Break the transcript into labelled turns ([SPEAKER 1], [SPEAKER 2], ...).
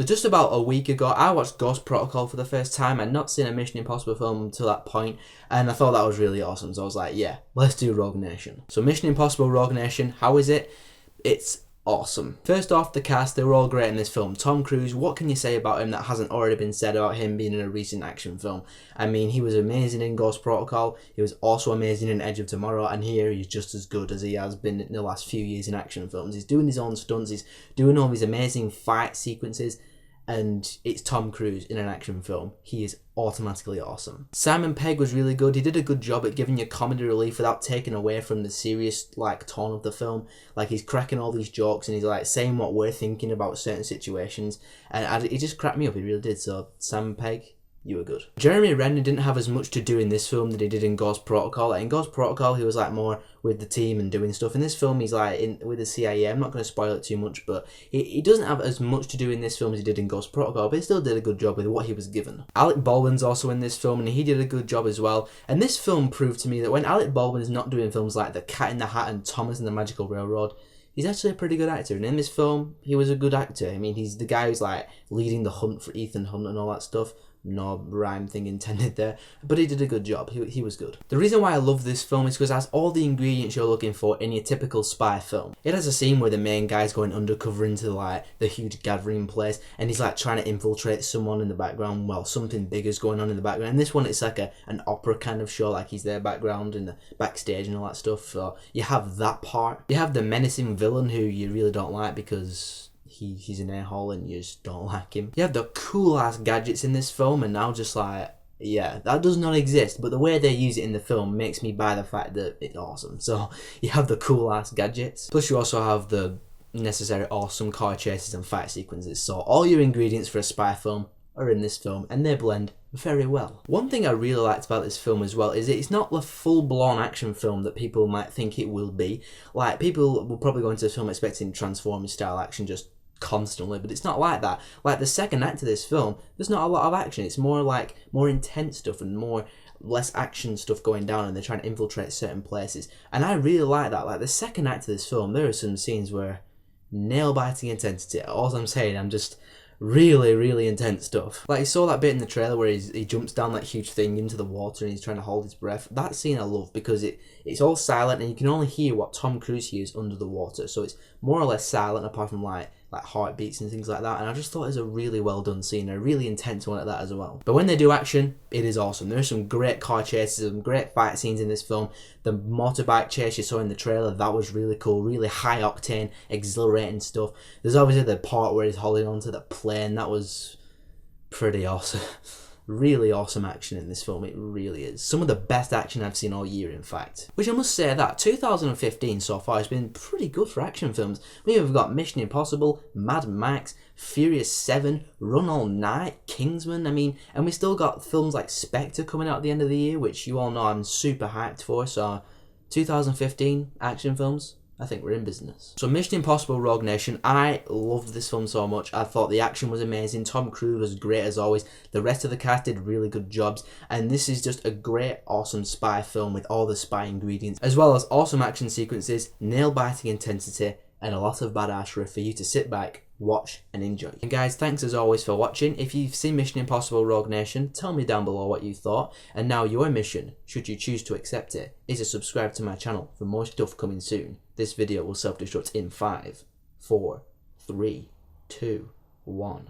[SPEAKER 1] So just about a week ago, I watched Ghost Protocol for the first time. I'd not seen a Mission Impossible film until that point, and I thought that was really awesome. So I was like, yeah, let's do Rogue Nation. So Mission Impossible Rogue Nation, how is it? It's awesome. First off, the cast, they were all great in this film. Tom Cruise, what can you say about him that hasn't already been said about him being in a recent action film? I mean, he was amazing in Ghost Protocol, he was also amazing in Edge of Tomorrow, and here he's just as good as he has been in the last few years in action films. He's doing his own stunts, he's doing all these amazing fight sequences, and it's Tom Cruise in an action film. He is automatically awesome. Simon Pegg was really good. He did a good job at giving you comedy relief without taking away from the serious tone of the film. He's cracking all these jokes and he's saying what we're thinking about certain situations, and he just cracked me up. He really did. So Simon Pegg, you were good. Jeremy Renner didn't have as much to do in this film that he did in Ghost Protocol. In Ghost Protocol, he was more with the team and doing stuff. In this film, he's with the CIA. I'm not going to spoil it too much, but he doesn't have as much to do in this film as he did in Ghost Protocol, but he still did a good job with what he was given. Alec Baldwin's also in this film, and he did a good job as well. And this film proved to me that when Alec Baldwin is not doing films like The Cat in the Hat and Thomas and the Magical Railroad, he's actually a pretty good actor. And in this film, he was a good actor. I mean, he's the guy who's leading the hunt for Ethan Hunt and all that stuff. No rhyme thing intended there, but he did a good job. He was good. The reason why I love this film is because it has all the ingredients you're looking for in your typical spy film. It has a scene where the main guy's going undercover into the huge gathering place, and he's trying to infiltrate someone in the background while something big is going on in the background. In this one, it's an opera kind of show, he's there background in the backstage and all that stuff. So you have that part. You have the menacing villain who you really don't like because he's an a-hole and you just don't like him. You have the cool ass gadgets in this film, and now yeah, that does not exist, but the way they use it in the film makes me buy the fact that it's awesome. So you have the cool ass gadgets, plus you also have the necessary awesome car chases and fight sequences. So all your ingredients for a spy film are in this film, and they blend very well. One thing I really liked about this film as well is it's not the full-blown action film that people might think it will be. People will probably go into this film expecting Transformers style action just constantly, but it's not like that. The second act of this film, there's not a lot of action. It's more more intense stuff and less action stuff going down, and they're trying to infiltrate certain places, and I really like that. The second act of this film, there are some scenes where nail-biting intensity. All I'm saying, I'm just really, really intense stuff. You saw that bit in the trailer where he jumps down that huge thing into the water and he's trying to hold his breath. That scene I love because it's all silent and you can only hear what Tom Cruise hears under the water. So it's more or less silent apart from heartbeats and things like that, and I just thought it was a really well done scene, a really intense one at that as well. But when they do action, it is awesome. There are some great car chases, some great fight scenes in this film. The motorbike chase you saw in the trailer, that was really cool, really high octane, exhilarating stuff. There's obviously the part where he's holding onto the plane, that was pretty awesome. Really awesome action in this film, it really is. Some of the best action I've seen all year, in fact. Which I must say that 2015 so far has been pretty good for action films. We've got Mission Impossible, Mad Max, Furious 7, Run All Night, Kingsman, and we still got films like Spectre coming out at the end of the year, which you all know I'm super hyped for. So 2015 action films, I think we're in business. So Mission Impossible Rogue Nation, I loved this film so much. I thought the action was amazing. Tom Cruise was great as always. The rest of the cast did really good jobs. And this is just a great, awesome spy film with all the spy ingredients, as well as awesome action sequences, nail-biting intensity, and a lot of badassery for you to sit back, watch, and enjoy. And guys, thanks as always for watching. If you've seen Mission Impossible Rogue Nation, tell me down below what you thought. And now your mission, should you choose to accept it, is to subscribe to my channel for more stuff coming soon. This video will self-destruct in 5, 4, 3, 2, 1.